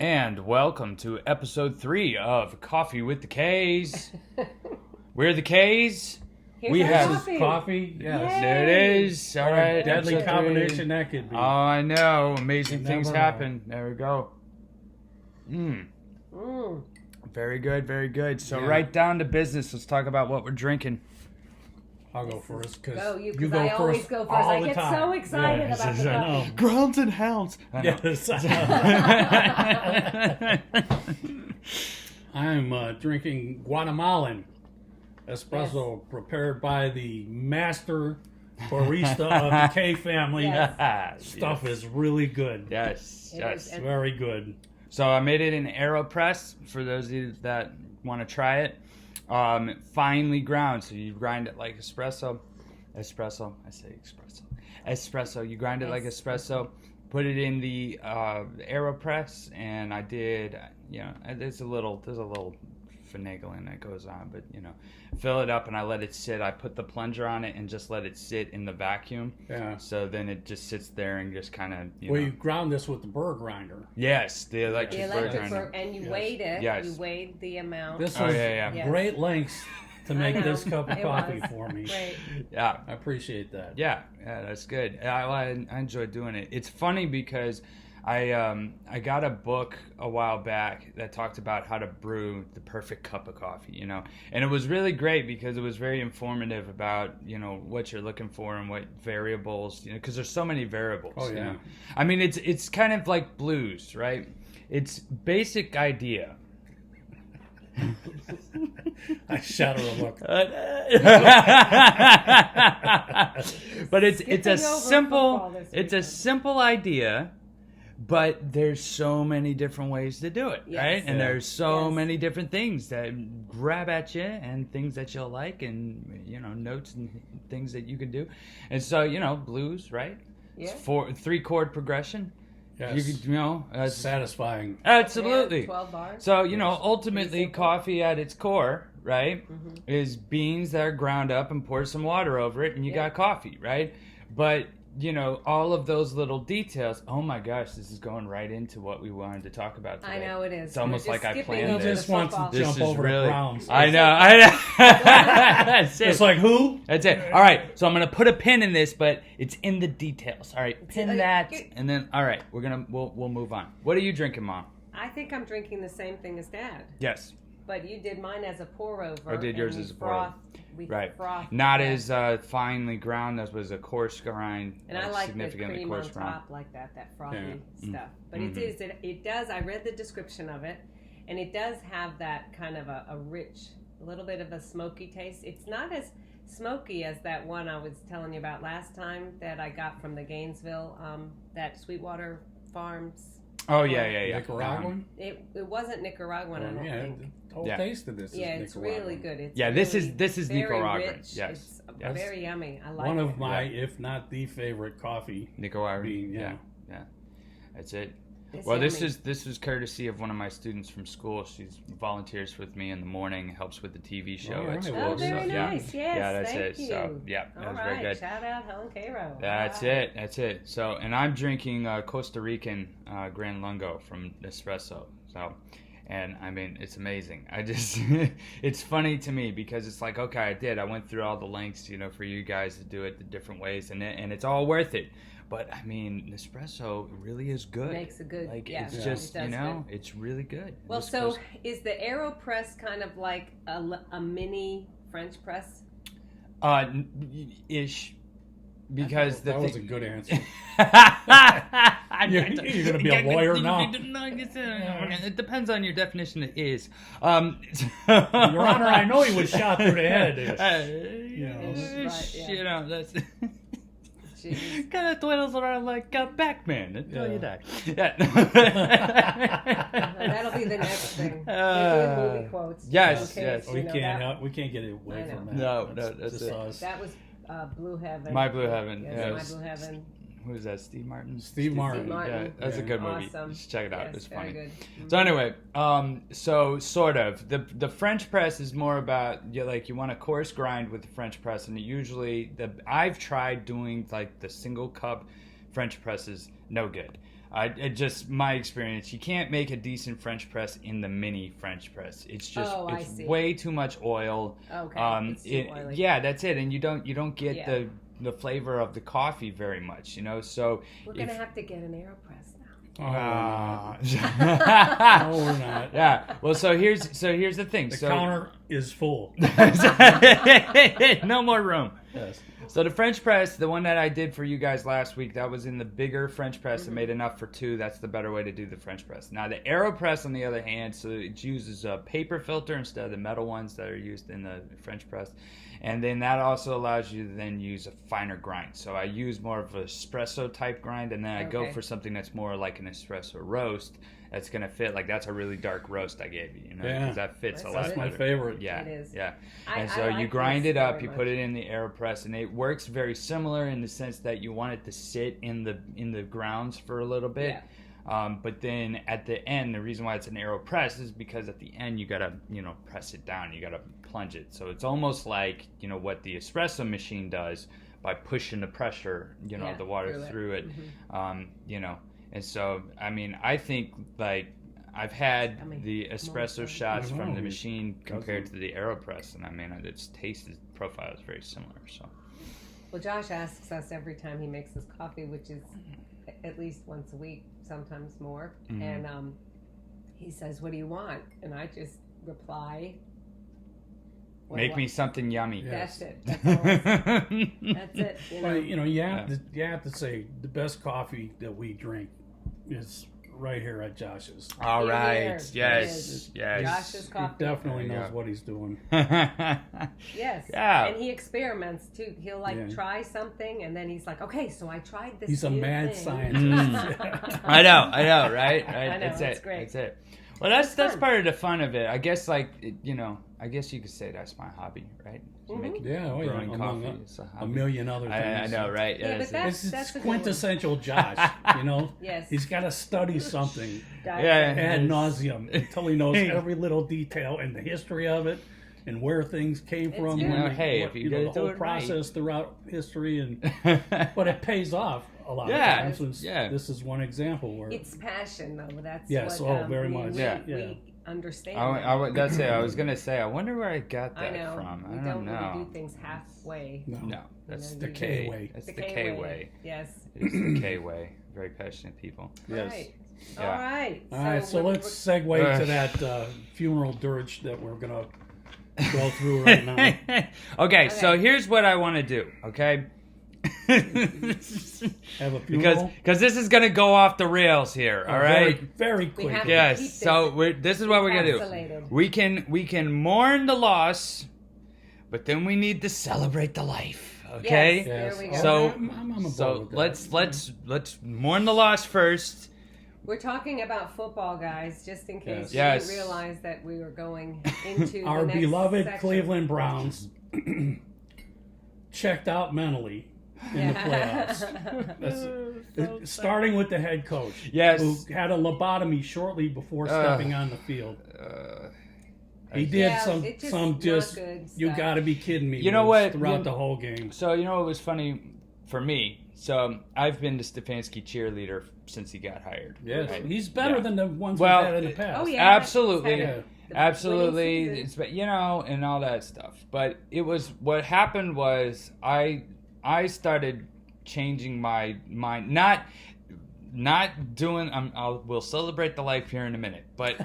And welcome to episode 3 of Coffee with the Kays. We're the Kays. Here's We have coffee. Yes. There it is. All right. Deadly episode combination 3. that could be. Oh, I know. Amazing You things never know. happen. There we go. Very good. Very good. So Yeah. right down to business. Let's talk about what we're drinking. I'll go first because Go, you, go because I always first go first. all I the get time. so excited Yes, about yes, the I coffee. know. Grounds and hounds. I know. Yes, I'm drinking Guatemalan Espresso prepared by the master barista of the Kaye family. Yes. Stuff is really good. Yes. It Yes. is. Very good. So I made it in AeroPress for those of you that want to try it. Finely ground, so you grind it like espresso. I say espresso. You grind it like espresso. Put it in the AeroPress, and I did. There's a little finagling that goes on, but fill it up and I let it sit. I put the plunger on it and just let it sit in the vacuum. Yeah. So then it just sits there and just kind of You ground this with the burr grinder. Yes, the electric The burr electric grinder. and you Yes. weighed it. Yes. You weighed the amount. This Oh, was yeah. Yes. great lengths to make know. this cup of It coffee was. for me. Great. Yeah. I appreciate that. Yeah, that's good. I enjoy doing it. It's funny because I got a book a while back that talked about how to brew the perfect cup of coffee, and it was really great because it was very informative about what you're looking for and what variables, because there's so many variables. Oh, yeah. I mean, it's kind of like blues, right? It's basic idea. I shudder a look. But it's Skipping a over simple football this it's a weekend. simple idea, but there's so many different ways to do it, Yes. right? And Yeah. there's so Yes. many different things that grab at you and things that you'll like and notes and things that you can do. And so, blues, right? Yeah. It's 3-chord progression. Yes. You could, Satisfying. absolutely. Yeah, 12 bars. So, Yes. ultimately, Pretty simple. coffee at its core, right, is beans that are ground up and pour some water over it, and you Yeah. got coffee, right? But, all of those little details, oh my gosh, this is going right into what we wanted to talk about today. I know it is. It's almost We're like just I skipping planned over He this. just wants football. to This jump is over really, the Browns. I know. That's it. It's like who? That's it. All right, so I'm gonna put a pin in this, but it's in the details. All right, pin that, and then all right, we'll move on. What are you drinking, Mom? I think I'm drinking the same thing as Dad. Yes. But you did mine as a pour over. I did yours and we as a pour over. We Right. frothed Not that. as finely ground as was a coarse grind. And I like the significantly cream coarse on grind. top, like that frothy Yeah. stuff. But it does. I read the description of it, and it does have that kind of a rich, a little bit of a smoky taste. It's not as smoky as that one I was telling you about last time that I got from the Gainesville, that Sweetwater Farms. Oh yeah. Nicaraguan? It wasn't Nicaraguan, I don't Yeah, think. the whole Yeah. taste of this Yeah, is it's Nicaraguan. really good. It's Yeah, this really is very Nicaraguan. rich. Yes. It's Yes. very yummy. I like One it. of my, if not the favorite coffee Nicaraguan. bean. Yeah. That's it. It's Well, yummy. this is courtesy of one of my students from school. She volunteers with me in the morning, helps with the TV show All at right. school. Oh, very so, nice. yeah. Yes, Yeah, that's thank it. you. So, yeah, that All was right. very good. Shout out Helen Cairo. That's it. That's it. So, and I'm drinking Costa Rican Gran Lungo from Espresso. So, and I mean, it's amazing. I just, it's funny to me because it's like, okay, I went through all the lengths, for you guys to do it the different ways, and it's all worth it. But I mean, Nespresso really is good. Makes a good, Like yeah, it's it just does good. it's really good. Well, This so goes- is the AeroPress kind of like a mini French press? ish, because That was a thing- good answer. You're You're gonna be a lawyer now. It depends on your definition of is. Your Honor, I know he was shot through the head. Right, yeah. That's Jeez. kind of twiddles around like Pac-Man. I tell you that. Yeah. That'll be the next thing. Uh, We're doing movie quotes. yes, in yes. case, We you know, can't that- help. We can't get away I know. from that. No, that's just it. us. That was Blue Heaven. My Blue Heaven. Yes, Yeah, My Blue Heaven. Who is that? Steve Martin. Steve Martin. Yeah, that's a Yeah. good movie. Awesome. You should check it out. Yes, It's very funny. good. Mhm. So anyway, so sort of the French press is more about you want a coarse grind with the French press, and usually I've tried doing like the single cup French presses, no good. Just my experience. You can't make a decent French press in the mini French press. It's just it's way too much oil. Okay, it's too oily. Yeah, that's it. And you don't get the flavor of the coffee very much. So we're gonna have to get an AeroPress now. Oh, no, we're not. Yeah. Well, so here's the thing. The counter is full. No more room. Yes. So the French press, the one that I did for you guys last week, that was in the bigger French press and made enough for 2. That's the better way to do the French press. Now the AeroPress, on the other hand, so it uses a paper filter instead of the metal ones that are used in the French press. And then that also allows you to then use a finer grind. So I use more of an espresso type grind, and then I go for something that's more like an espresso roast. That's going to fit. Like, that's a really dark roast I gave you, because that fits a lot better. That's my favorite. Yeah, it is. yeah. And so you grind it up, you put it in the AeroPress, and it works very similar in the sense that you want it to sit in the grounds for a little bit. Yeah. But then at the end, the reason why it's an AeroPress is because at the end you gotta, press it down. You gotta plunge it. So it's almost like, what the espresso machine does by pushing the pressure, the water through it. Mm-hmm. And so, I think, like, I've had the espresso shots from the machine compared to the AeroPress, and its taste profile is very similar. So, well, Josh asks us every time he makes his coffee, which is at least once a week, sometimes more, and he says, "What do you want?" And I just reply, "Make me something yummy." That's it. That's all. That's it. Well, you have to say the best coffee that we drink is right here at Josh's. All right. Yes. Josh's coffee. He definitely knows what he's doing. Yes. Yeah. And he experiments too. He'll try something, and then he's like, "Okay, so I tried this." He's a mad thing. scientist. I know, right? I know, That's it's it. great. That's it. Well, that's part of the fun of it. I guess, I guess you could say that's my hobby, right? Brewing coffee. It's a million other things. I know, right? Yeah, but that's quintessential Josh. Yes. He's got to study something ad nauseum until he knows every little detail and the history of it and where things came from. If you the whole it process throughout history, but it pays off a lot of times. This is one example where it's passion, though. That's very much. We understand. That's it. I was gonna say. I wonder where I got that from. We don't really do things halfway. No, that's the Kaye way. That's the Kaye way. Yes, it is the Kaye way. Very passionate people. Yes. Right. Yeah. All right. So let's segue to that funeral dirge that we're gonna go through right now. Okay, so here's what I want to do. Okay. Have a funeral? Because this is going to go off the rails here, all right? Very quick. Yes, so this is what we're going to do. We can mourn the loss, but then we need to celebrate the life, okay? Yes, there we go. So let's mourn the loss first. We're talking about football, guys, just in case you Yes. didn't realize that we were going into Our the next beloved section. Cleveland Browns checked out mentally in the playoffs. Starting with the head coach, who had a lobotomy shortly before stepping on the field. He did some you got to be kidding me. You know what? Throughout the whole game. So you know what was funny for me? So I've been the Stefanski cheerleader since he got hired. Yes, right? he's better than the ones we've had in the past. Oh yeah, absolutely. Absolutely, it's, and all that stuff. But it was what happened was I started changing my mind. Not doing. We'll celebrate the life here in a minute. But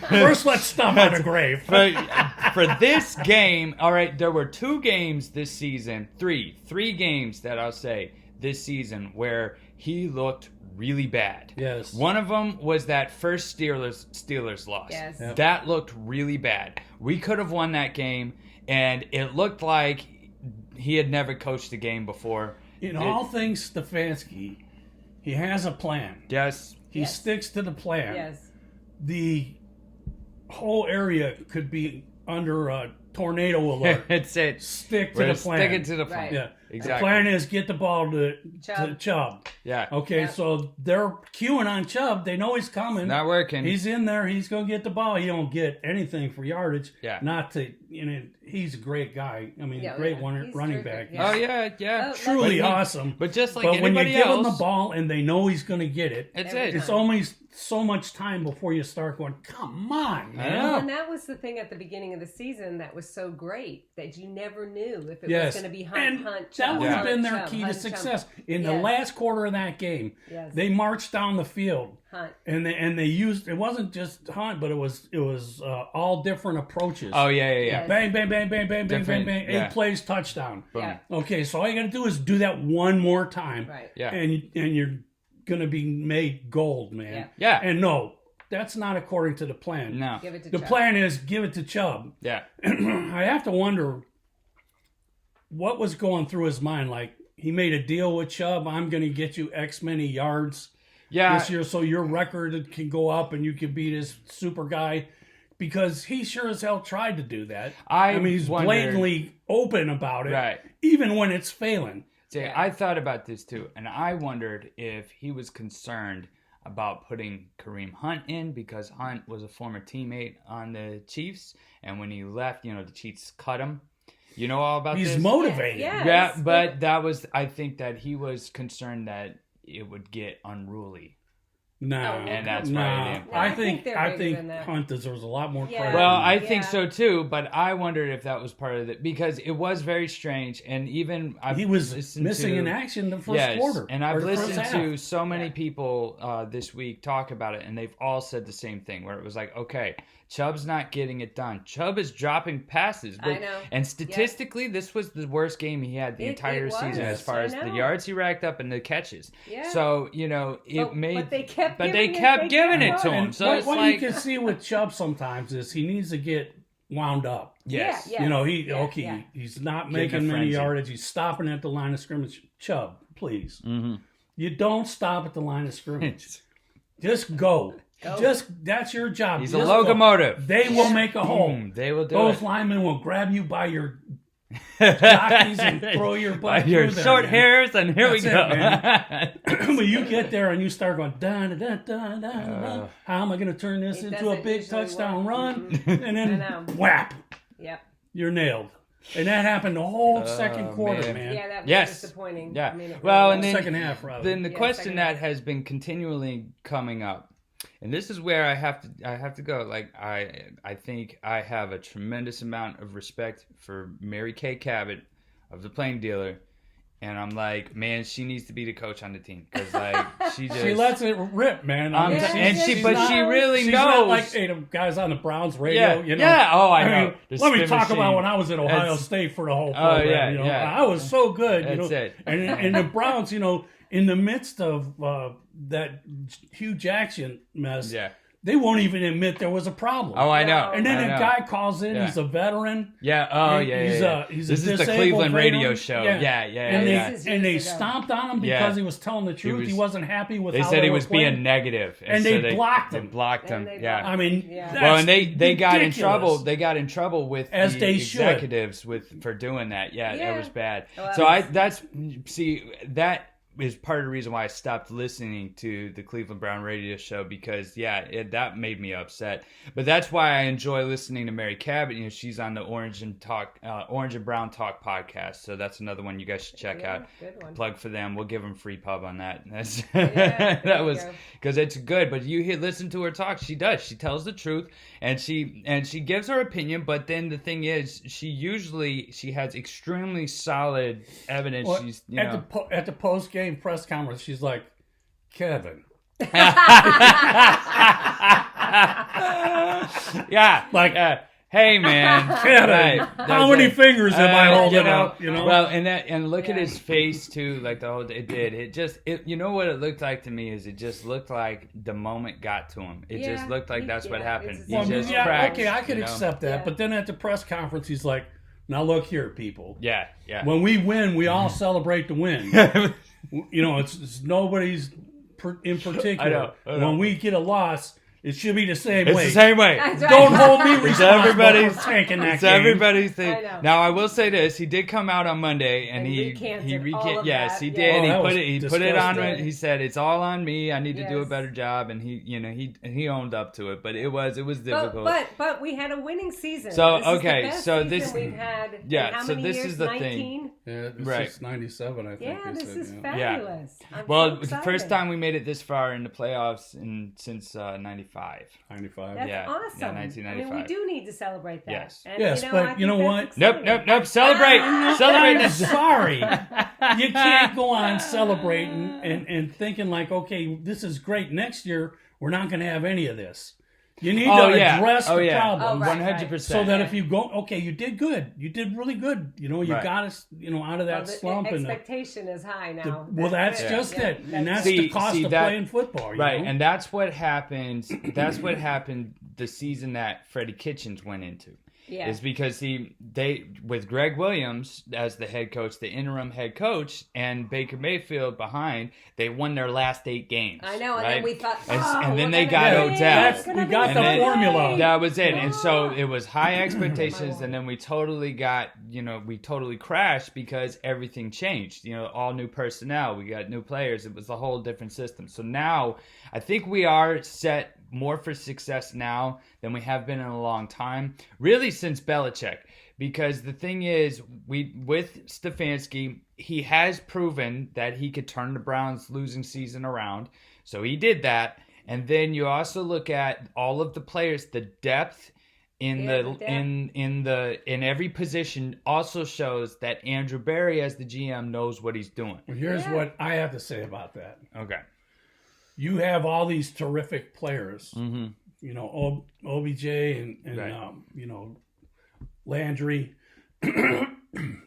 first, let's stomp on a grave. For this game, all right. There were 2 games this season, three games that I'll say this season where he looked really bad. Yes. One of them was that first Steelers loss. Yes. Yep. That looked really bad. We could have won that game, and it looked like he had never coached a game before. In all things Stefanski, he has a plan. Yes. He sticks to the plan. Yes. The whole area could be under a tornado alert. It's it. Stick to the plan. Sticking to the plan. Right. Yeah. Exactly. The plan is get the ball to Chubb. Yeah. Okay, so they're queuing on Chubb. They know he's coming. Not working. He's in there. He's going to get the ball. He don't get anything for yardage. Yeah. Not to, he's a great guy. I mean, great running back. Oh yeah. Truly awesome. But just like when you anybody give him else, the ball and they know he's going to get it, it's only so much time before you start going, come on, man. Well, and that was the thing at the beginning of the season that was so great, that you never knew if it was going to be Hunt, that would have been their key to success. In the last quarter of that game, they marched down the field. Hunt. And they used, it wasn't just Hunt, but it was all different approaches. Oh yeah. Bang, bang, bang, bang, bang, bang, bang, bang. 8 plays, touchdown. Yeah. Okay, so all you got to do is do that one more time. Right. Yeah. And you're going to be made gold, man. Yeah. And no, that's not according to the plan. No. Give it to the Chubb. plan is give it to Chubb. Yeah. I have to wonder what was going through his mind. Like, he made a deal with Chubb. I'm going to get you X many yards this year so your record can go up and you can be this super guy. Because he sure as hell tried to do that. I mean, he's blatantly open about it. Right. Even when it's failing. See, I thought about this too, and I wondered if he was concerned about putting Kareem Hunt in because Hunt was a former teammate on the Chiefs, and when he left, the Chiefs cut him. You know all about this? He's motivated. Yeah, but I think that he was concerned that it would get unruly. No, and that's why I think Hunt deserves a lot more credit. Well, I think so too, but I wondered if that was part of it because it was very strange, and even he was missing in action the first quarter. And I've listened to so many people this week talk about it, and they've all said the same thing, where it was like, okay, Chubb's not getting it done. Chubb is dropping passes. But, I know. And statistically, this was the worst game he had the entire season as far as the yards he racked up and the catches. Yeah. So, But they kept giving it to him. So what you can see with Chubb sometimes is he needs to get wound up. Yes. He's not making many yardage. He's stopping at the line of scrimmage. Chubb, please. Mm-hmm. You don't stop at the line of scrimmage. Just go. That's your job. He's a locomotive. Go. They will make a hole. They will do Those linemen will grab you by your jockeys and throw your butt through your there, short man. hairs, and here we go. When you get there and you start going da da da da da, how am I going to turn this into a big touchdown run? And then whap. Yep. You're nailed. And that happened the whole second quarter, man. Yeah, that was disappointing. Yeah. I mean, and then second half, rather. Then the question that has been continually coming up, and this is where I have to go. Like I think I have a tremendous amount of respect for Mary Kay Cabot of the Plain Dealer, and I'm like, man, she needs to be the coach on the team because like she lets it rip, man. She really she's knows. Not like the guys on the Browns radio, Yeah. Oh, I know. Let me talk about when I was at Ohio State for the whole program. I was so good. That's it. And the Browns, in the midst of that Hugh Jackson mess, they won't even admit there was a problem. Oh, I know. And then a guy calls in. He's a veteran. Yeah. Oh, yeah. He's this a is the Cleveland radio show. Yeah. And they stomped on him because he was telling the truth. He wasn't happy with. They said he was being negative, and they blocked him. They blocked him. I mean, well, and they got in trouble. They got in trouble with as the they executives for doing that. Yeah, it was bad. Well, so that is part of the reason why I stopped listening to the Cleveland Brown radio show because that made me upset. But that's why I enjoy listening to Mary Cabot. She's on the Orange and Brown Talk podcast. So that's another one you guys should check out. Good one. Plug for them. We'll give them free pub on that. That's that was because it's good. But you listen to her talk. She does. She tells the truth and she gives her opinion. But then the thing is, she has extremely solid evidence. Well, she's at the post game press conference, she's like, Kevin. Hey man, Kevin, how many fingers am I holding up? Well, and look at his face too. Like you know what it looked like to me is it just looked like the moment got to him. It just looked like that's what happened. He just cracked. Okay, I could accept that, but then at the press conference, he's like, "Now look here, people. Yeah. When we win, we all celebrate the win. It's nobody's in particular. I know. When we get a loss, It should be the same It's way. the same way. Don't hold me It's responsible everybody's for tanking that It's game. everybody's thing. I know. Now I will say this: he did come out on Monday, and he recanted all of yes, that. he Yeah. did. Oh, that He was put it on. disgusting. He said it's all on me. I need to do a Yes. better job, and he owned up to it. But it was difficult. But we had a winning season. So, This is okay, the best so season this- we've had. in yeah, how so many this years? is the 19? thing. Yeah, it's Right. just 97, I think. Yeah, they this said, is yeah. fabulous. I'm Well, so the excited. first time we made it this far in the playoffs since '95. 95. That's Yeah, awesome. yeah, I mean, 1995. we do need to celebrate that. Yes. And, Yes, I but think you know that's what? exciting. Nope. Celebrate. Celebrate I'm this. sorry. You can't go on celebrating and thinking like, okay, this is great. Next year, we're not going to have any of this. You need to address the problem. Oh, right. 100%. So that if you go, okay, you did good. You did really good. You Right. got us, out of that The slump. expectation is high now. That's it. just Yeah. it. And that's See- the cost see of that- playing football. you Right, know? and that's what happened. That's what happened the season that Freddie Kitchens went into. Yeah. Is because they with Greg Williams as the head coach, the interim head coach, and Baker Mayfield behind, they won their last 8 games. I know, and right? then we thought, and then we're they gonna got win. Odell. It's gonna We be got the great. formula. That was it, and so Yeah. it was high expectations, and then we totally crashed because everything changed. All new personnel, we got new players. It was a whole different system. So now I think we are set more for success now than we have been in a long time, really since Belichick. Because the thing is, with Stefanski, he has proven that he could turn the Browns' losing season around. So he did that. And then you also look at all of the players, the depth in in every position also shows that Andrew Berry as the GM knows what he's doing. Well, here's what I have to say about that. Okay. You have all these terrific players, Mm-hmm. OBJ and Right. Landry.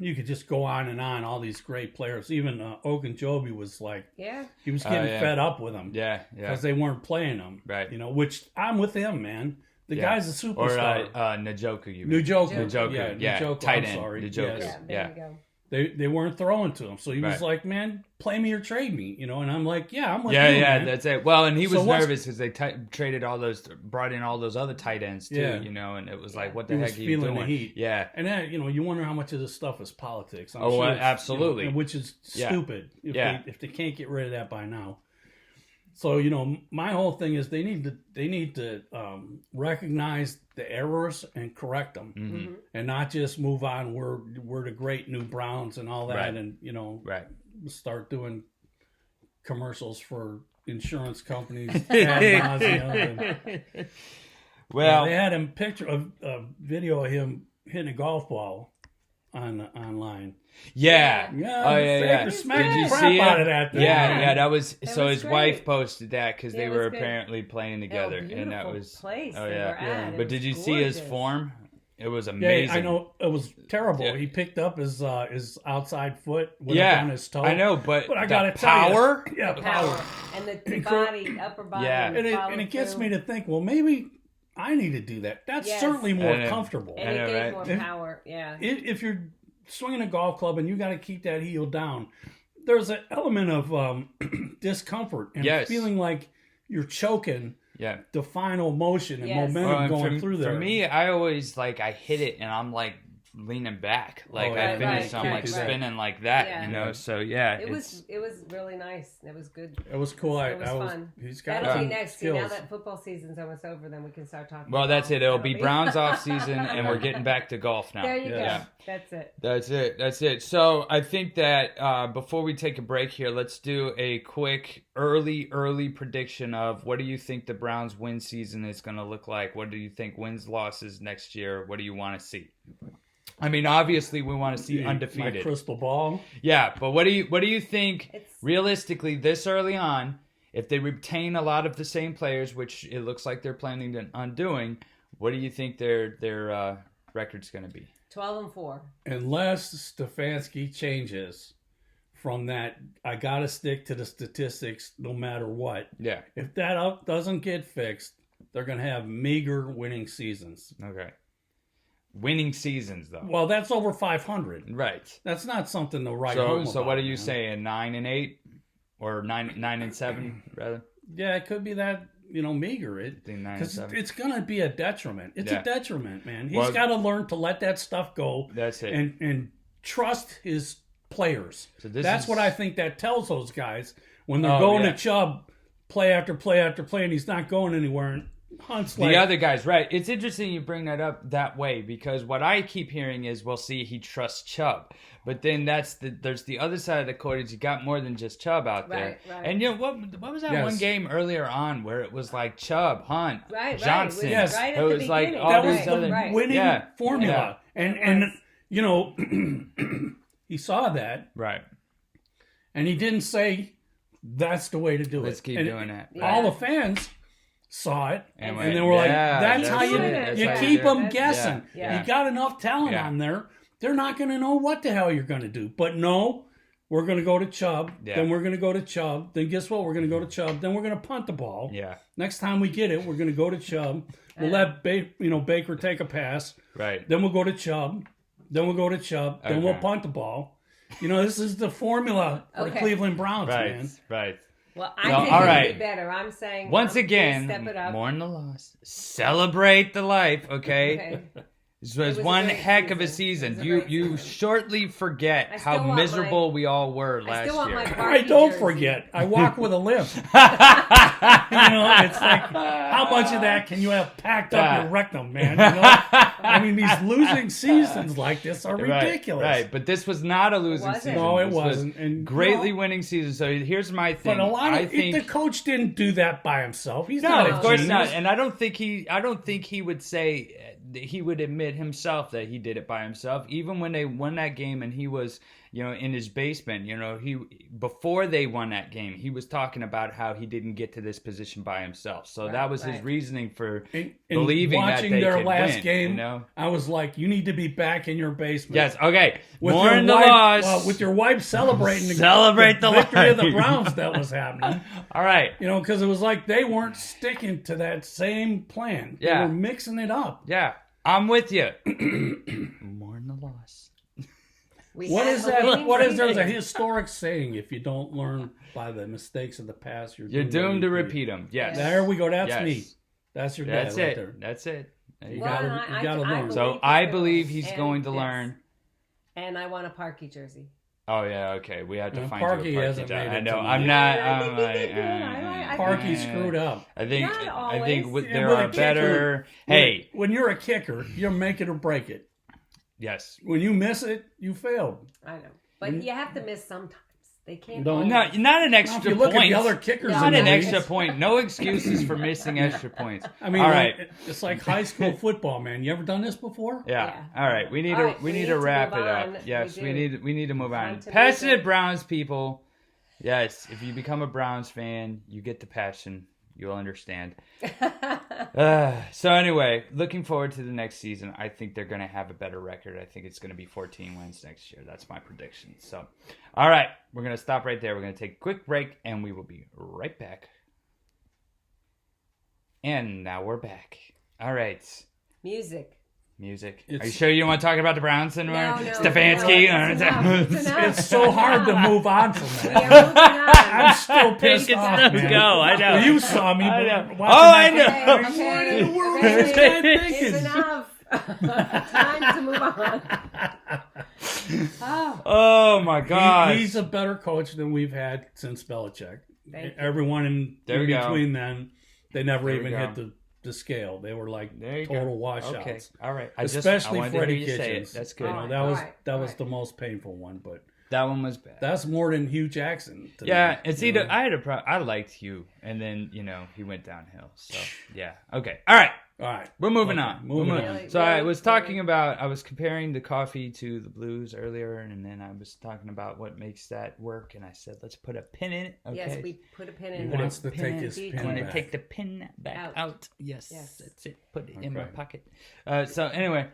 You could just go on and on. All these great players. Even Ogunjobi was like, Yeah. he was getting yeah. fed up with them. Yeah. Because they weren't playing him. Right. Which I'm with him, man. The Yeah. guy's a Or superstar. Njoku, you mean. Njoku. Njoku, yeah. Njoku, Tight I'm end. sorry. Njoku. Yes. There you go. They weren't throwing to him. So he was Right. like, man, play me or trade me. And I'm like, yeah, I'm with Yeah, you, yeah, man. that's it. Well, and he was So what's- nervous because they brought in all those other tight ends too, Yeah. and it was like, what the He heck was are you feeling the doing? heat. Yeah. And then, you wonder how much of this stuff is politics. I'm Oh, sure it's, absolutely. which is Yeah. stupid Yeah. if they can't get rid of that by now. So, my whole thing is they need to recognize the errors and correct them, Mm-hmm. and not just move on. We're the great new Browns and all that, Right. and Right. start doing commercials for insurance companies. ad nauseam, and- Well, they had him a video of him hitting a golf ball online. yeah. Yeah, Oh, yeah, yeah. they smacked Did the you crap see out it? of that thing. Yeah, Yeah. yeah. That was so. was His great. wife posted that because they Yeah, it were was good. apparently playing together, and that beautiful was place Oh they yeah. were at. It But was did you see his gorgeous. form? It was Yeah, amazing. I know it was terrible. Yeah. He picked up his outside foot, went Yeah, up on his toe. I know, but But I the gotta tell you, power. yeah, The power. power and the Incre- body, upper body. Yeah. And it gets me to think, well, maybe I need to do that. That's Yes. certainly more I know. comfortable. And I it know, gave right? more If- power. Yeah. If you're swinging a golf club and you got to keep that heel down, there's an element of discomfort and Yes. feeling like you're choking Yeah. the final motion and Yes. momentum Well, and going through there. For me, I always I hit it and I'm leaning back, Oh, I right, finish, right, I'm right, spinning like that, Yeah. So yeah, It was really nice. It was good. it was cool. It was fun. He's got That'll be some next. See, now skills. that football season's almost over, then we can start talking. Well, that's golf. it. It'll That'll be Browns off season, and we're getting back to golf now. There you Yeah. go. That's it. That's it. So I think that before we take a break here, let's do a quick early prediction of what do you think the Browns win season is going to look like? What do you think wins losses next year? What do you want to see? I mean, obviously we want to see My undefeated. crystal ball. Yeah, but what do you think It's- realistically this early on, if they retain a lot of the same players, which it looks like they're planning on doing, what do you think their record's going to be? 12-4. Unless Stefanski changes from that, I got to stick to the statistics no matter what. Yeah. If that doesn't get fixed, they're going to have meager winning seasons. Okay. Winning seasons though. Well, that's over 500. Right. That's not something to write So home so about, what are you man. saying? 9-8 or 9-7 rather? Yeah, it could be that. meager. Because it's going to be a detriment. It's a detriment, man. He's got to learn to let that stuff go. That's it. And trust his players. So that's what I think that tells those guys when they're going to Chubb play after play after play, and he's not going anywhere. And Hunt's the other guys, right? It's interesting you bring that up that way, because what I keep hearing is, well, see, he trusts Chubb, but then there's the other side of the coin is you got more than just Chubb out there. Right. And what was that one game earlier on where it was like Chubb, Hunt, Johnson? Yes, right it was like all that these was the winning formula, and he saw that, right? And he didn't say that's the way to do it. Let's keep doing it. All the fans saw it, and they were like, "That's how you keep them guessing." You got enough talent on there; they're not going to know what the hell you're going to do. But no, we're going to go to Chubb. Then we're going to go to Chubb. Then guess what? We're going to go to Chubb. Then we're going to punt the ball. Yeah. Next time we get it, we're going to go to Chubb. We'll let Baker take a pass. Right. Then we'll go to Chubb. Then we'll go to Chubb. Then we'll punt the ball. This is the formula for the Cleveland Browns, man. Right. Well, I think it'll be better. I'm saying once again, step it up. mourn the loss, celebrate the life. Okay. This was one heck of a season. You shortly forget how miserable we all were last year. I don't forget. I walk with a limp. It's like, how much of that can you have packed up your rectum, man? I mean, these losing seasons like this are ridiculous. Right, but this was not a losing season. No, it wasn't. And greatly winning season. So here's my thing. But I think the coach didn't do that by himself. He's not of course not. And I don't think he would say. He would admit himself that he did it by himself. Even when they won that game and he was, in his basement, before they won that game, he was talking about how he didn't get to this position by himself. So that was his reasoning for believing that they could win. Watching their last game, I was like, you need to be back in your basement. Yes, okay. More in the loss. With your wife celebrating the victory of the Browns that was happening. All right. Because it was like they weren't sticking to that same plan. They were mixing it up. Yeah. I'm with you. Mourn the loss. What is that? There's a historic saying: if you don't learn by the mistakes of the past, you're doomed to repeat them. Yes. There we go. That's me. That's your dad right there. That's it. You gotta learn. So I believe he's going to learn. And I want a Parky jersey. Oh yeah, okay. We have to find Parky you a hasn't made it. I know. I'm not. Parky screwed up. I think there are better. Hey, when you're a kicker, you make it or break it. Yes. When you miss it, you failed. I know, but you have to miss sometimes. They can't. Not an extra point. If you look at the other kickers, not an extra point. No excuses for missing extra points. I mean, all right. It's like high school football, man. You ever done this before? Yeah. All right. We need to wrap it up. Yes, we need to move on. Passionate Browns people. Yes, if you become a Browns fan, you get the passion. You'll understand. So anyway, looking forward to the next season. I think they're going to have a better record. I think it's going to be 14 wins next year. That's my prediction. So, all right, we're going to stop right there. We're going to take a quick break, and we will be right back. And now we're back. All right. Music. Are you sure you don't want to talk about the Browns anymore? No, Stefanski? It's so hard to move on from that. Yeah, moving on. I'm still pissed off, man. Go. I know. Well, you saw me. I know. I know. Okay. It's enough. Time to move on. Oh my God. He's a better coach than we've had since Belichick. Everyone in between then, they never even hit the scale. They were like total washouts. Okay. All right. Especially Freddie Kitchens. That's good. That was the most painful one, but that one was bad. That's more than Hugh Jackson. It's either I liked Hugh, and then he went downhill. So yeah. Okay. All right. We're moving on. Moving on. So I was comparing the coffee to the blues earlier, and then I was talking about what makes that work, and I said, let's put a pin in it. Okay. Yes, we put a pin in it. He wants to take his pin back. I want to take the pin back out. Yes, that's it. Put it in my pocket. So anyway,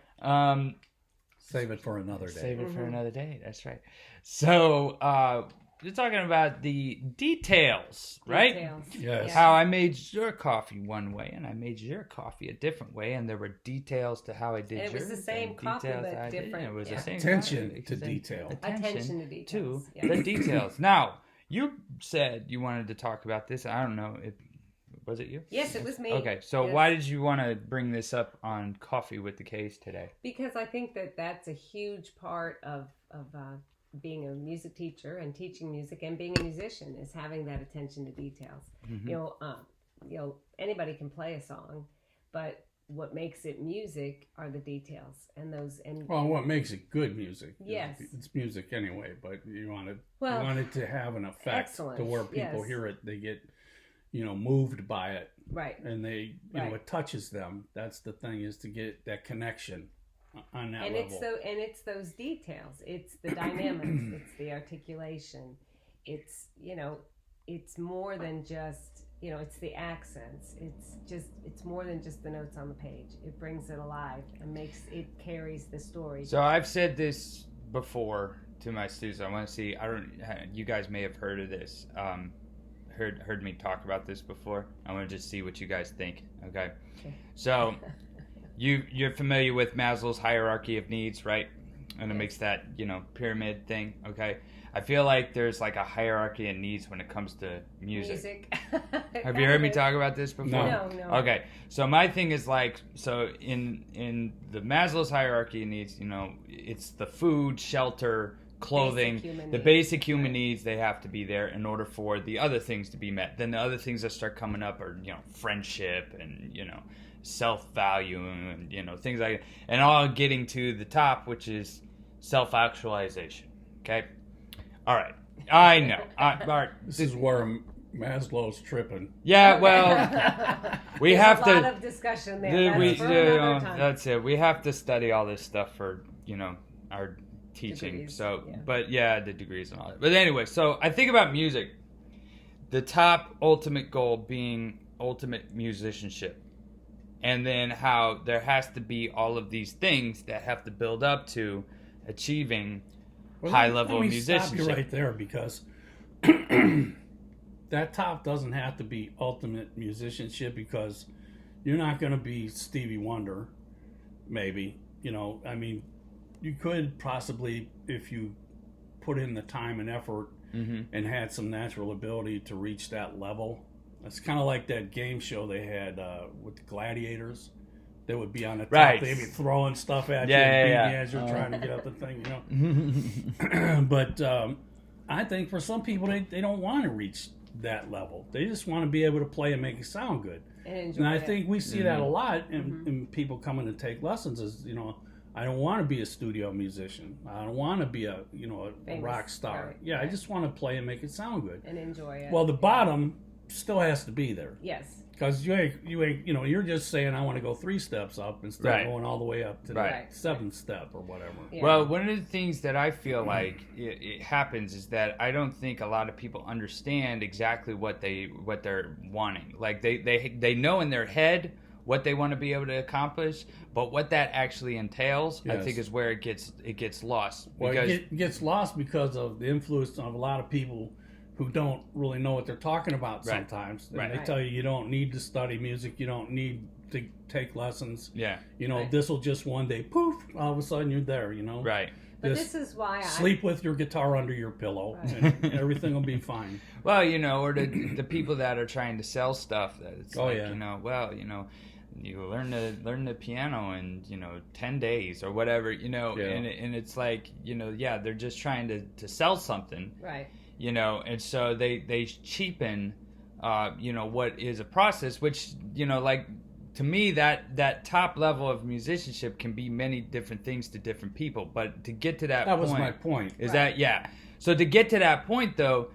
save it for another day. Save it for another day. That's right. So you're talking about the details, right? Yes. How I made your coffee one way and I made your coffee a different way, and there were details to how I did yours. It was the same coffee, but different. It was the same attention to detail. Attention to details. The details. Now, you said you wanted to talk about this. I don't know. Was it you? Yes, it was me. Okay, so yes. why did you want to bring this up on Coffee with the Kays today? Because I think that that's a huge part of being a music teacher and teaching music and being a musician is having that attention to details. Mm-hmm. You know, anybody can play a song, but what makes it music are the details and those. And well, what makes it good music? Yes, it's music anyway, but you want it to have an effect to where people hear it, they get moved by it, right? And they it touches them. That's the thing, is to get that connection on that level. It's those details. It's the dynamics. It's the articulation. It's it's more than just it's the accents. It's more than just the notes on the page. It brings it alive and carries the story. So I've said this before to my students. I want to see. You guys may have heard of this. Heard me talk about this before. I want to just see what you guys think. Okay. So you're familiar with Maslow's hierarchy of needs, right? And it makes that pyramid thing. Okay. I feel like there's like a hierarchy of needs when it comes to music. Have you heard me talk about this before? No. Okay. So my thing is in the Maslow's hierarchy of needs, it's the food, shelter, clothing, basic human needs. They have to be there in order for the other things to be met. Then the other things that start coming up are friendship and self-value and things like that, and all getting to the top, which is self-actualization. Okay. All right. I know. All right. This is where Maslow's tripping. Yeah. Well, we have a lot of discussion there. That's it. We have to study all this stuff for our teaching. Degrees, so, but the degrees and all that. But anyway, so I think about music. The top ultimate goal being ultimate musicianship. And then how there has to be all of these things that have to build up to achieving high level musicianship. Stop you right there, because that top doesn't have to be ultimate musicianship, because you're not going to be Stevie Wonder, maybe. You could possibly, if you put in the time and effort and had some natural ability to reach that level. It's kind of like that game show they had with the gladiators. They would be on the top. Right. They'd be throwing stuff at you as you're trying to get up the thing, But I think for some people, they don't want to reach that level. They just want to be able to play and make it sound good. And I think we see that a lot in people coming to take lessons is, I don't want to be a studio musician. I don't want to be a rock star. Right. Yeah, I just want to play and make it sound good. And enjoy it. Well, the bottom still has to be there. Yes. Because you ain't, you're just saying I want to go 3 steps up instead of going all the way up to the 7th step or whatever. Yeah. Well, one of the things that I feel like it happens is that I don't think a lot of people understand exactly what they're wanting. Like they know in their head what they want to be able to accomplish, but what that actually entails, I think, is where it gets lost. Well, it gets lost because of the influence of a lot of people who don't really know what they're talking about sometimes. And they tell you don't need to study music, you don't need to take lessons. Yeah. This will just one day, poof, all of a sudden you're there, Right. But this is why sleep with your guitar under your pillow and everything will be fine. Well, or the people that are trying to sell stuff that it's you learn the piano in 10 days or whatever, and it's like they're just trying to sell something. Right. And so they cheapen, what is a process, which, to me, that top level of musicianship can be many different things to different people. But to get to that point... That was my point. Is that. So to get to that point, though,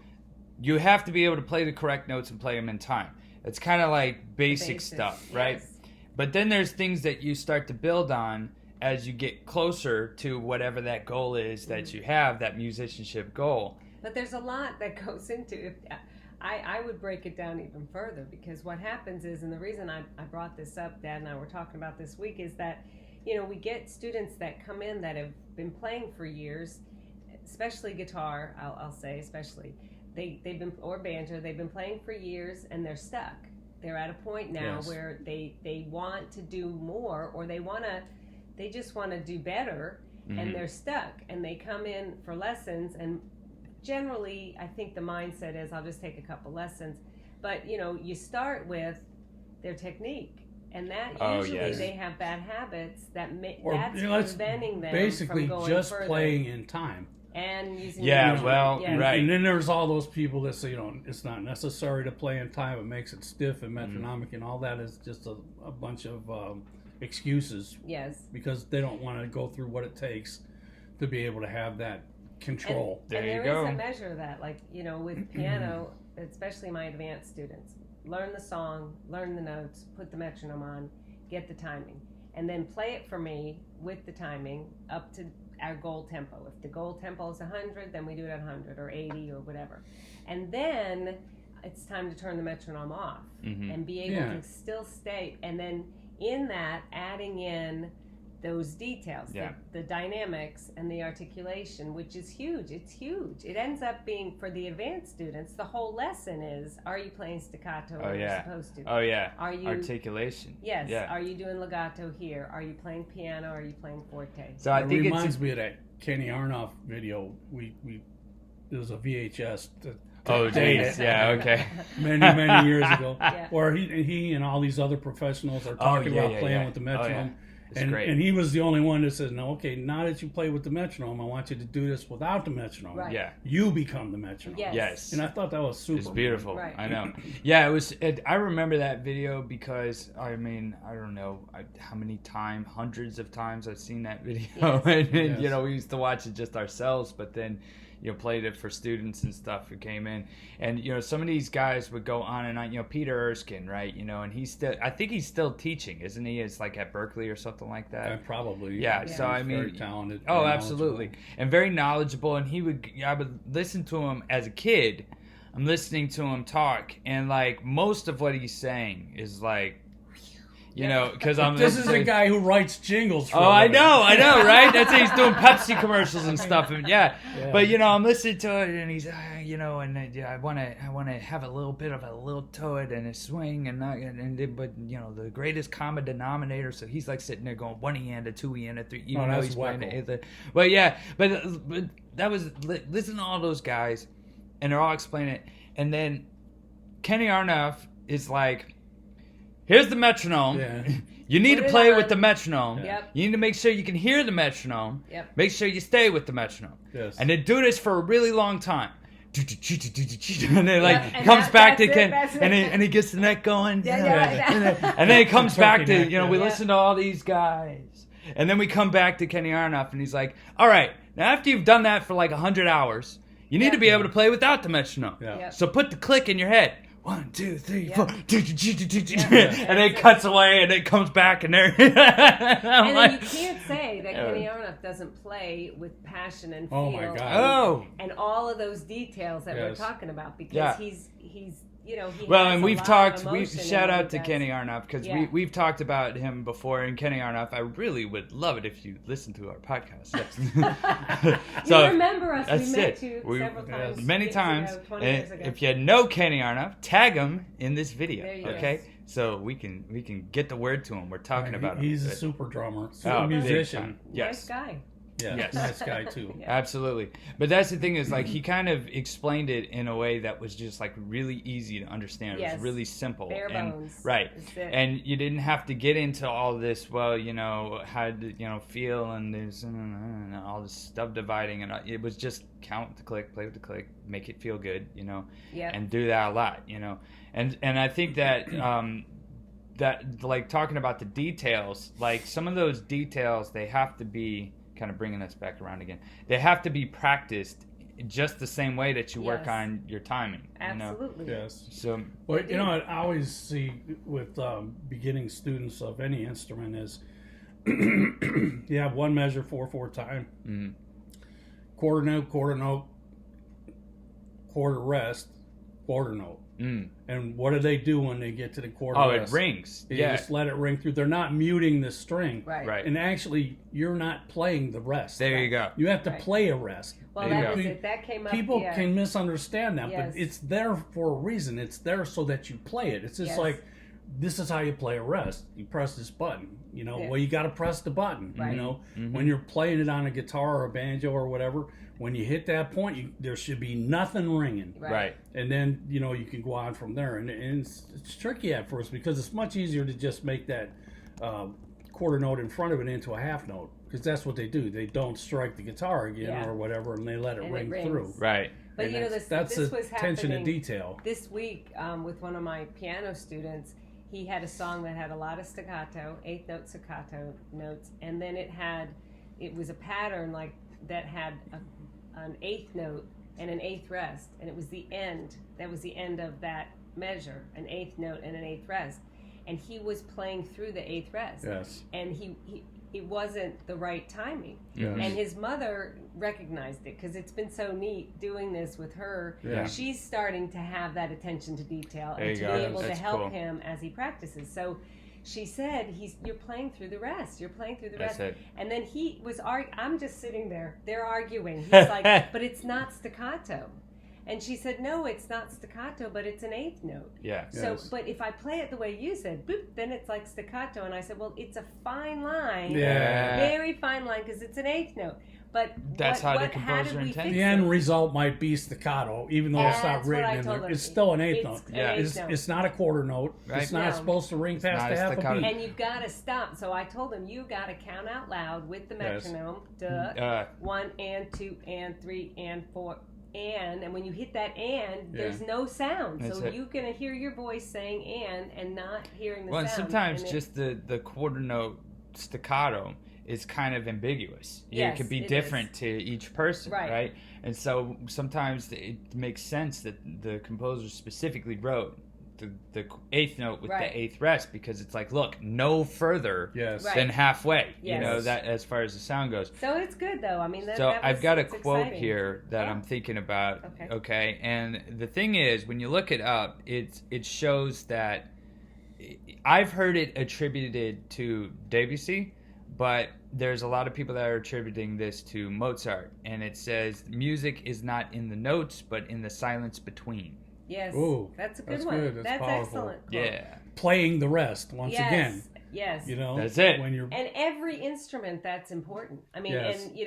you have to be able to play the correct notes and play them in time. It's kind of like basic stuff, right? Yes. But then there's things that you start to build on as you get closer to whatever that goal is that you have, that musicianship goal. But there's a lot that goes into it. I would break it down even further, because what happens is, and the reason I brought this up, Dad and I were talking about this week, is that, we get students that come in that have been playing for years, especially guitar, I'll say especially. They've been, or banjo, they've been playing for years and they're stuck. They're at a point now where they want to do more, or they just want to do better, and they're stuck. And they come in for lessons, and generally, I think the mindset is, I'll just take a couple lessons. But you start with their technique. And that usually they have bad habits that's preventing them basically from going just further. Playing in time. And using right. And then there's all those people that say, it's not necessary to play in time. It makes it stiff and metronomic, and all that is just a bunch of excuses. Yes. Because they don't want to go through what it takes to be able to have that control. And there is a measure of that, like with piano, especially my advanced students. Learn the song, learn the notes, put the metronome on, get the timing, and then play it for me with the timing up to our goal tempo. If the goal tempo is 100, then we do it at 100 or 80 or whatever. And then it's time to turn the metronome off and be able to still stay. And then in that, adding in those details, the dynamics and the articulation, which is huge. It's huge. It ends up being, for the advanced students, the whole lesson is, are you playing staccato or you're supposed to? Oh, yeah. Are you, articulation. Yes. Yeah. Are you doing legato here? Are you playing piano? Or are you playing forte? So I think it reminds me of that Kenny Arnoff video. There was a VHS dated. Yeah, okay. many years ago, where he and all these other professionals are talking about playing with the metronome. And he was the only one that says, no, okay, now that you play with the metronome, I want you to do this without the metronome. Right. Yeah. You become the metronome. Yes. And I thought that was super. It's beautiful. Right. I know. Yeah, it was. I remember that video because, I don't know how many times, hundreds of times I've seen that video. Yes. And, we used to watch it just ourselves, but then, played it for students and stuff who came in. And, some of these guys would go on and on, Peter Erskine, right? And I think he's still teaching, isn't he? It's like at Berkeley or something like that. Probably. Yeah. So, he's very talented. Oh, absolutely. And very knowledgeable. And I would listen to him as a kid. I'm listening to him talk. And like most of what he's saying is like, because this is a guy who writes jingles for I know, right? That's how he's doing Pepsi commercials and stuff. And but I'm listening to it, and he's, I want to have a little bit of a lilt to it and a swing, but the greatest common denominator. So he's like sitting there going 1 E and a 2 E and a 3. Even though he's playing it. But that was listen to all those guys, and they're all explaining it, and then Kenny Arnoff is like, here's the metronome. Yeah. You need to play with the metronome. Yep. You need to make sure you can hear the metronome. Yep. Make sure you stay with the metronome. Yes. And then do this for a really long time. And then comes back to Ken, and he gets the neck going. And then he comes back to, we listen to all these guys. And then we come back to Kenny Arnoff, and he's like, all right, now after you've done that for like 100 hours, you need to be able to play without the metronome. Yeah. So put the click in your head. 1, 2, 3, 4, and then it cuts away, and it comes back, and there. And then you can't say that Kenny Arnoff doesn't play with passion and feel. Oh my God! And all of those details that we're talking about, because he's he well, has and a we've lot talked. of emotion Shout in what out to he does. Kenny Arnoff, because we've talked about him before. And Kenny Arnoff, I really would love it if you listen to our podcast. Yes. So you remember us? That's we met you several times, many times. 20 years ago. If you know Kenny Arnoff, tag him in this video. There you okay, go. So we can get the word to him. We're talking about him. He's a super drummer, super musician. Nice guy. Yeah, yes. Nice guy too. Absolutely. But that's the thing is, like, he kind of explained it in a way that was just like really easy to understand. It was really simple. Bare bones. Right. And you didn't have to get into all this, how to, feel and this and all this subdividing, and it was just count with the click, play with the click, make it feel good, and do that a lot, And I think that that like talking about the details, like some of those details, they have to be kind of bringing us back around again. They have to be practiced just the same way that you work on your timing. Absolutely. Yes. So, well, I always see with beginning students of any instrument is you have one measure 4/4 time, quarter note, quarter rest, quarter note. And what do they do when they get to the quarter rest? It rings. They just let it ring through. They're not muting the string. Right. And actually, you're not playing the rest. There you go. You have to play a rest. Well, that was it. That came up. People can misunderstand that, but it's there for a reason. It's there so that you play it. It's just like this is how you play a rest. You press this button. Well, you got to press the button. Right. When you're playing it on a guitar or a banjo or whatever, when you hit that point, there should be nothing ringing. Right. And then, you can go on from there. And it's tricky at first because it's much easier to just make that quarter note in front of it into a half note, because that's what they do. They don't strike the guitar again or whatever, and they let it ring through. Right. But that's this was attention to happening detail. this week with one of my piano students. He had a song that had a lot of staccato, 8th note staccato notes, and then it was a pattern like that had an 8th note and an 8th rest, and it was the end. That was the end of that measure, an 8th note and an 8th rest. And he was playing through the 8th rest. Yes. And it wasn't the right timing. Yes. And his mother recognized it because it's been so neat doing this with her. Yeah. She's starting to have that attention to detail There and you to go. be able That's to help cool. him as he practices. So she said, you're playing through the rest. You're playing through the That's rest. it. And then he was I'm just sitting there. They're arguing. He's like, but it's not staccato. And she said, no, it's not staccato, but it's an 8th note. Yeah. So, Yes. but if I play it the way you said, boop, then it's like staccato. And I said, well, it's a fine line, Yeah. very fine line, because it's an 8th note. But That's how the how composer did we intended fix The it? end result might be staccato, even though it's not That's what I written in told there. her. It's still an 8th note. It's an Yeah. 8th note. It's not a quarter note. Right. It's not No. supposed to ring past not a a half a staccato. beat. And you've got to stop. So I told him, you got to count out loud with the Yes. metronome. Duh. 1 and 2 and 3 and 4 and when you hit that there's no sound. That's so it. you're going to hear your voice saying and not hearing the Well, and sound. sometimes And just the quarter note staccato is kind of ambiguous. Yes, it could be it different to each person, Right. right? And so sometimes it makes sense that the composer specifically wrote the 8th note with Right. the 8th rest, because it's like, look, no further Yes. Right. than halfway. Yes. That as far as the sound goes. So it's good though. I mean, So I've got a it's quote exciting. here that Yeah. I'm thinking about. Okay. Okay, and the thing is, when you look it up, it shows that I've heard it attributed to Debussy, but there's a lot of people that are attributing this to Mozart, and it says music is not in the notes, but in the silence between. Yes, Ooh, that's a good that's one. good. That's powerful. excellent. quote. Yeah, Playing the rest once Yes, again. Yes. That's it. When you're And every instrument that's important. I mean, Yes. and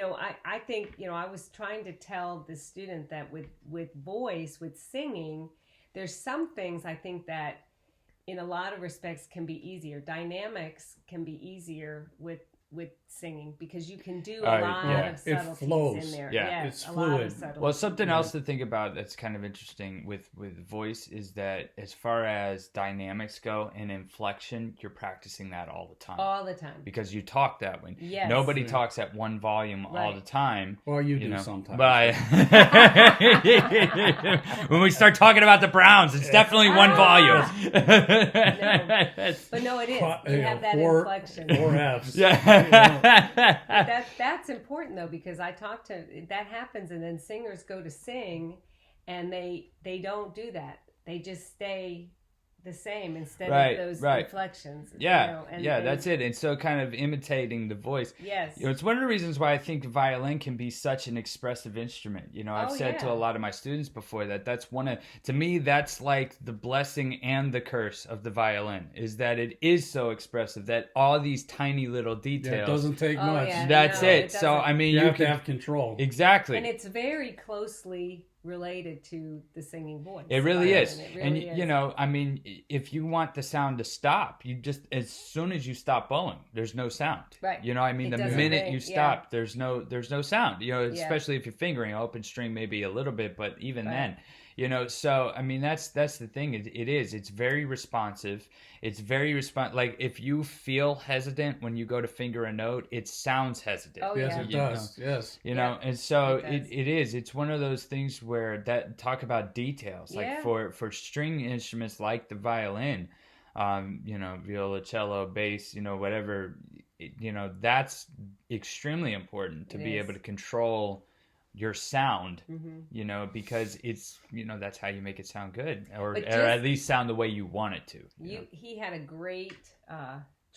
I think, I was trying to tell the student that with voice, with singing, there's some things I think that in a lot of respects can be easier. Dynamics can be easier with singing because you can do a lot yeah. of It subtleties flows. in there. Yeah. Yes, It's a lot fluid. of subtleties. Well, something else to think about that's kind of interesting with voice is that as far as dynamics go and inflection, you're practicing that all the time. all the time. Because you talk that way. Yes. Nobody talks at one volume all Right. the time. well, you do know, sometimes. But when we start talking about the Browns, it's definitely one volume. But no, it is. Qu- You have that four, inflection. 4 Fs. Yeah. That's important though, because I talk to that happens, and then singers go to sing, and they don't do that. They just stay the same instead Right, of those right. inflections. Yeah, and that's it. And so kind of imitating the voice. Yes. It's one of the reasons why I think violin can be such an expressive instrument. I've said to a lot of my students before that's to me, that's like the blessing and the curse of the violin, is that it is so expressive, that all these tiny little details. Yeah, it doesn't take Oh, much. yeah. That's No, it. it So, doesn't. I mean, You have can, to have control. exactly. And it's very closely related to the singing voice. It really Violin. is. It And, really is. I mean, if you want the sound to stop, you just, as soon as you stop bowing, there's no sound. Right. I mean, It the doesn't minute ring, you yeah. stop, there's no sound, especially if you're fingering open string, maybe a little bit, but even Right. then, so, I mean, that's the thing. It's very responsive. It's very like if you feel hesitant when you go to finger a note, it sounds hesitant. Oh, Yes, yeah. it You know. does. Yes. You know, and so it does. it is. It's one of those things where talk about details. Like Yeah. for string instruments like the violin, viola, cello, bass, whatever, that's extremely important to It be is. able to control your sound, Mhm. because it's, that's how you make it sound good, or But at just- least sound the way you want it to. He had a great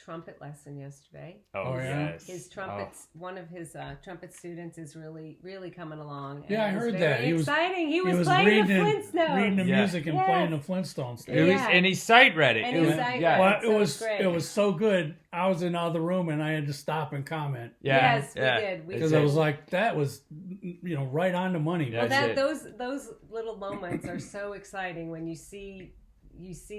trumpet lesson yesterday. Oh, yeah? yes. His trumpets, one of his trumpet students is really coming along. Yeah, I heard that. He was exciting. He was reading playing the Flintstones. reading the music and Yes. playing the Flintstones. And he sight read it. And It he was- sight yeah. read Well, great. it was so good. I was in the other room and I had to stop and comment Yeah. Yes, we yeah. did. We because I was like, that was, right on the money. Yeah. Well, That's those little moments are so exciting when you see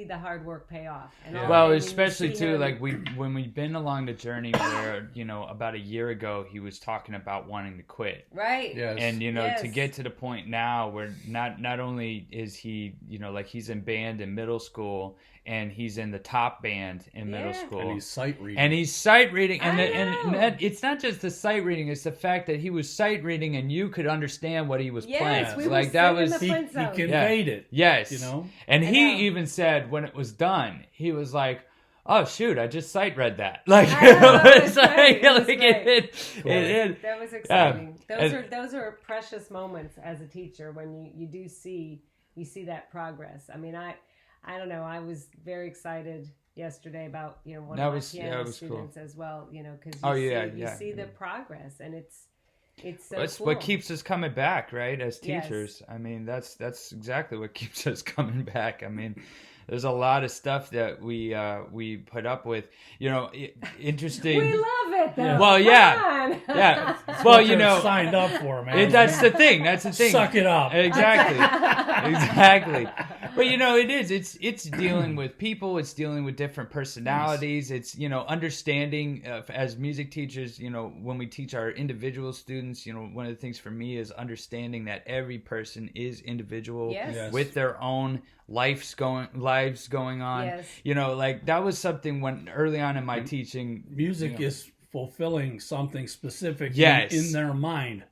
the hard work pay off. And all Well, and you especially see too, him- like when we've been along the journey where about a year ago he was talking about wanting to quit, right? Yes. and to Yes. get to the point now where not only is he like he's in band in middle school and he's in the top band in middle Yeah. school, And he's sight reading. and he's sight reading, and I and know. that, it's not just the sight reading; it's the fact that he was sight reading and you could understand what he was Yes, playing. we were Like that singing was the he Flintstones. conveyed it. yes, And I he know. even said when it was done, he was like, "Oh shoot, I just sight read that." Like I know, it it was was great. It was like great. it. That was exciting. and- Those are precious moments as a teacher when you do see that progress. I mean, I don't know. I was very excited yesterday about one That of was- my yeah, piano it was cool. students as well. Because you see the progress, and it's so That's cool. what keeps us coming back, right? As Yes. teachers, I mean, that's exactly what keeps us coming back. I mean, there's a lot of stuff that we put up with. Interesting. We love it though. Well, Come yeah. on. Yeah. That's Well, what they're signed up for, man. that's the thing. That's the thing. Suck it up. Exactly. Exactly. But it is. It's dealing with people. It's dealing with different personalities. It's understanding as music teachers. When we teach our individual students, one of the things for me is understanding that every person is individual Yes. Yes. with their own lives going on. Yes. Like that was something when early on in my teaching. Music is fulfilling something specific Yes. in their mind.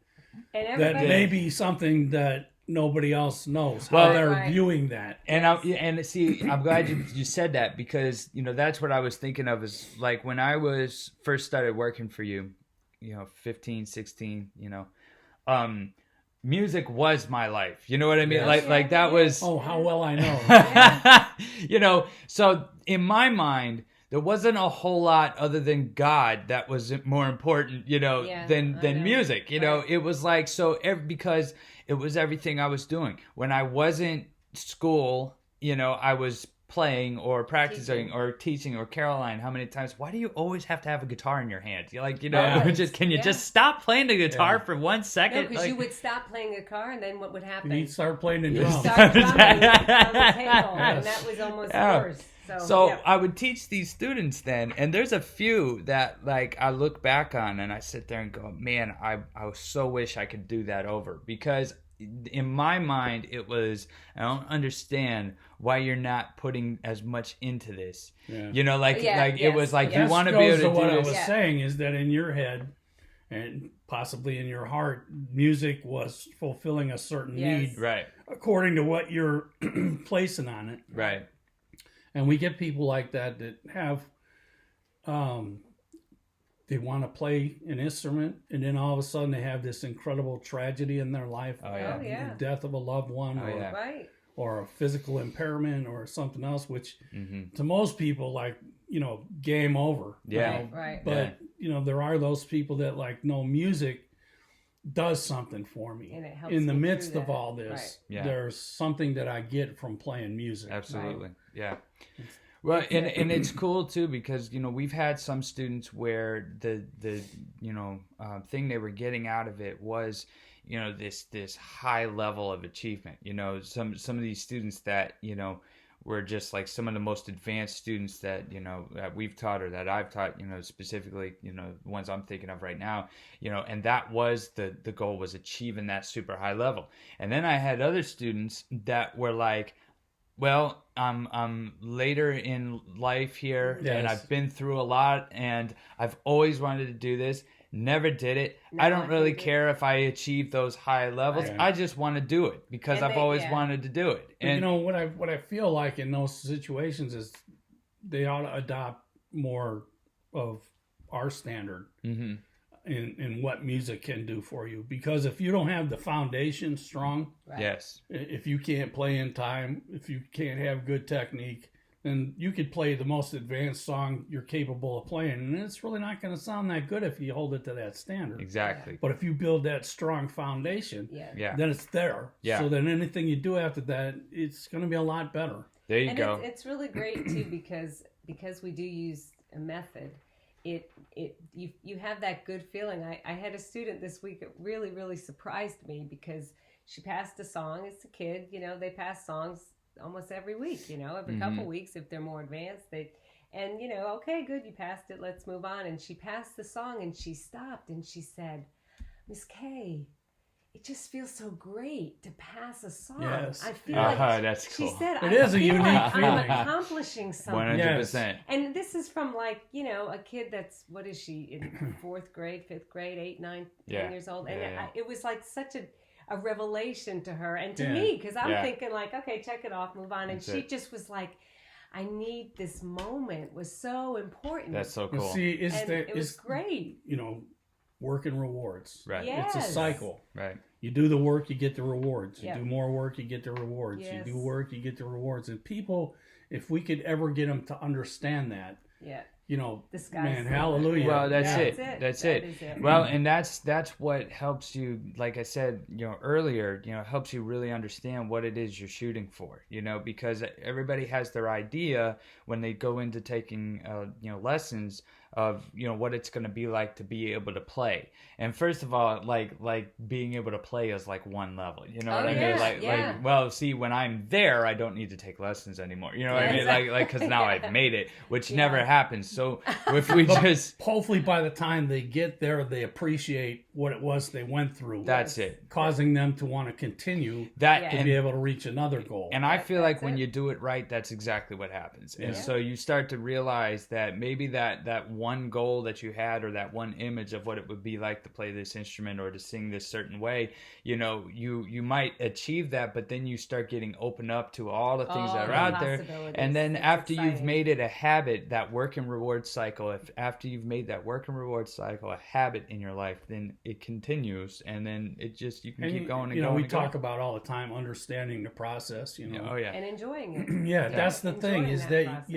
And That everybody, may be something that nobody else knows. How Well, they're Right. viewing that. And see, I'm glad you said that because that's what I was thinking of is like when I was first started working for you, 15, 16, music was my life. You know what I mean? Yes. Like that was Oh, how well I know. So in my mind there wasn't a whole lot other than God that was more important, Yeah, than I know. music. Right. It was like because it was everything I was doing. When I wasn't school, I was playing or practicing Teaching. or teaching or Caroline. How many times? Why do you always have to have a guitar in your hand? You're like, Yeah. can you Yeah. just stop playing the guitar Yeah. for 1 second? No, because you would stop playing a car, and then what would happen? You start playing the You drums. Start drumming on the table, Yes. and that was almost Yeah. worse. So yeah. I would teach these students then, and there's a few that like I look back on and I sit there and go, man, I so wish I could do that over because in my mind it was I don't understand why you're not putting as much into this. Yeah. It was like you That want to be goes able to what do I this. was Yeah. saying is that in your head and possibly in your heart, music was fulfilling a certain Yes. need Right, according to what you're placing on it. right. And we get people like that have, they want to play an instrument, and then all of a sudden they have this incredible tragedy in their life. Oh yeah. Oh, yeah. The death of a loved one, Oh, or, yeah. Right. or a physical impairment, or something else, which Mm-hmm. to most people, like, game over. Yeah. Right. But, there are those people that, like, no, music does something for me. And it helps in the me through midst of that. all this, Right. Yeah. there's something that I get from playing music. Absolutely. Yeah. Well, and it's cool too because we've had some students where the thing they were getting out of it was this high level of achievement. Some of these students that were just like some of the most advanced students that that we've taught or that I've taught. Specifically the ones I'm thinking of right now. And that was the goal was achieving that super high level. And then I had other students that were like, well, I'm later in life here, Yes. and I've been through a lot, and I've always wanted to do this. Never did it. No, I don't I really think care if I achieve those high levels. Right. I just want to do it because And I've they- always yeah. wanted to do it. But And what I feel like in those situations is they ought to adopt more of our standard Mhm. in what music can do for you. Because if you don't have the foundation strong, Right. yes, if you can't play in time, if you can't have good technique, And you could play the most advanced song you're capable of playing, and it's really not going to sound that good if you hold it to that standard. Exactly. But if you build that strong foundation, then it's there. Yeah. So then anything you do after that, it's going to be a lot better. There you go. It's really great too because we do use a method. You have that good feeling. I had a student this week that really surprised me because she passed a song. It's a kid, they pass songs almost every week, every couple weeks if they're more advanced. Okay, good, you passed it, let's move on. And she passed the song and she stopped and she said, "Miss Kaye, it just feels so great to pass a song. Yes. I feel like that's cool. She said, it is a unique feeling. I'm accomplishing something." 100%. And this is from a kid that's, what is she, in 4th grade, 5th grade, 8, 9, 10 years old. And it was like such a revelation to her and to me, because I'm thinking like, okay, check it off, move on. And she just was like, I need this moment, was so important. That's so cool. See, it was great. Work and rewards. Right. Yes. It's a cycle. Right. You do the work, you get the rewards. You Yep. do more work, you get the rewards. Yes. You do work, you get the rewards. And people, if we could ever get them to understand that, The sky's man, the hallelujah. limit. Well, that's it. That is it. Well, and that's what helps you, like I said, earlier, helps you really understand what it is you're shooting for, because everybody has their idea when they go into taking, lessons of, what it's going to be like to be able to play. And first of all, like being able to play is like one level, what I mean? Like, well, see, when I'm there, I don't need to take lessons anymore. You know what I mean? Like, cause now I've made it, which never happens. So if we just, hopefully by the time they get there, they appreciate what it was they went through. That's it. Causing them to want to continue to be able to reach another goal. And I feel like when you do it right, that's exactly what happens. And Yeah. so you start to realize that maybe that one goal that you had, or that one image of what it would be like to play this instrument or to sing this certain way, you might achieve that, but then you start getting opened up to all the things that are out there. And then after you've made it a habit, that work and reward cycle, after you've made that work and reward cycle a habit in your life, then it continues, and then you can keep going and going. We talk about all the time understanding the process, Oh yeah. And enjoying it. Yeah, that's the thing, is that process.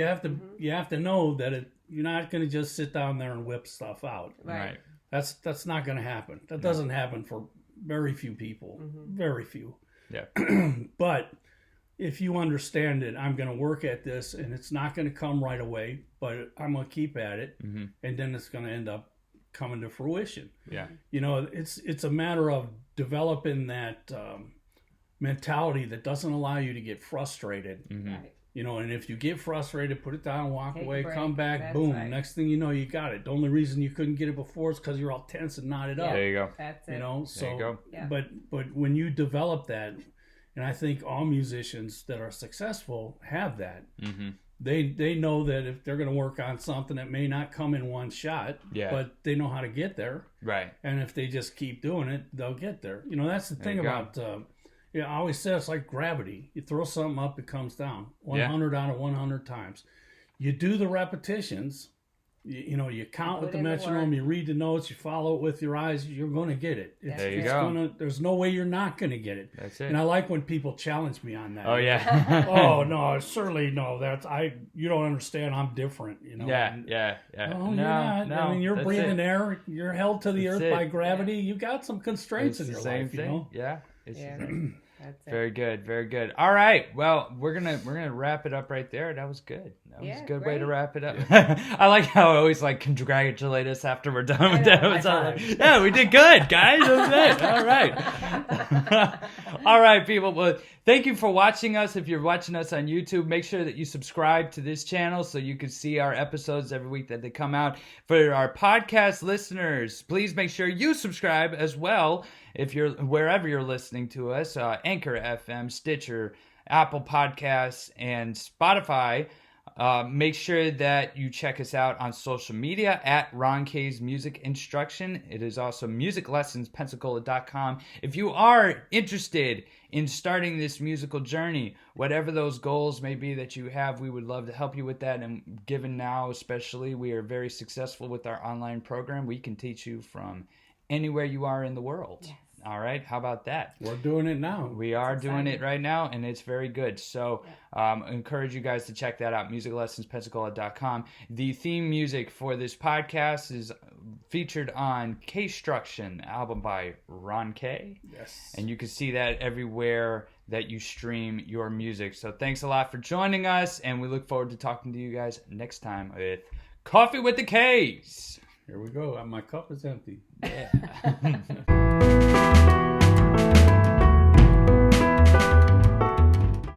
you have to know that you're not going to just sit down there and whip stuff out. Right. That's not going to happen. That doesn't happen for very few people. Very few. Yeah. But if you understand it, I'm going to work at this, and it's not going to come right away, but I'm going to keep at it, and then it's going to end up coming to fruition. Yeah. It's a matter of developing that mentality that doesn't allow you to get frustrated. Right. And if you get frustrated, put it down, walk Take a away, break. come back, That's boom. right. Next thing you know, you got it. The only reason you couldn't get it before is because you're all tense and knotted up. There you go. That's it. So, There you go. Yeah. but when you develop that, and I think all musicians that are successful have that. They know that if they're going to work on something that may not come in one shot, but they know how to get there. Right. And if they just keep doing it, they'll get there. That's the thing you go. about, I always say it's like gravity. You throw something up, it comes down 100 out of 100 times. You do the repetitions. You count with the metronome, you read the notes, you follow it with your eyes, you're going to get it. There you go. There's no way you're not going to get it. That's it. And I like when people challenge me on that. Oh yeah. Oh no, certainly no. You don't understand. I'm different. Yeah. No, you're not. No, I mean, you're that's breathing it. air. You're held to the That's earth it. by gravity. You got some constraints It's in the your same life. thing. Yeah. It's the Yeah. same. That's it. Very good, very good. All right, well, we're gonna wrap it up right there. That was good. That was a good way to great. wap it up. I like how I always congratulate us after we're done with that. It's all like, yeah, we did good, guys. That was it. All right, all right, people. Well, thank you for watching us. If you're watching us on YouTube, make sure that you subscribe to this channel so you can see our episodes every week that they come out. For our podcast listeners, please make sure you subscribe as well. If you're wherever you're listening to us, Anchor FM, Stitcher, Apple Podcasts, and Spotify. Make sure that you check us out on social media at Ron Kaye's Music Instruction. It is also musiclessonspensacola.com. If you are interested in starting this musical journey, whatever those goals may be that you have, we would love to help you with that. And given now, especially, we are very successful with our online program. We can teach you from anywhere you are in the world. Yes. All right. How about that? We're doing it now. We are doing it right now, and it's very good. So I encourage you guys to check that out, musiclessonspensacola.com. The theme music for this podcast is featured on K-Struction, album by Ron Kaye. Yes. And you can see that everywhere that you stream your music. So thanks a lot for joining us, and we look forward to talking to you guys next time with Coffee with the Kays. Here we go. My cup is empty. Yeah.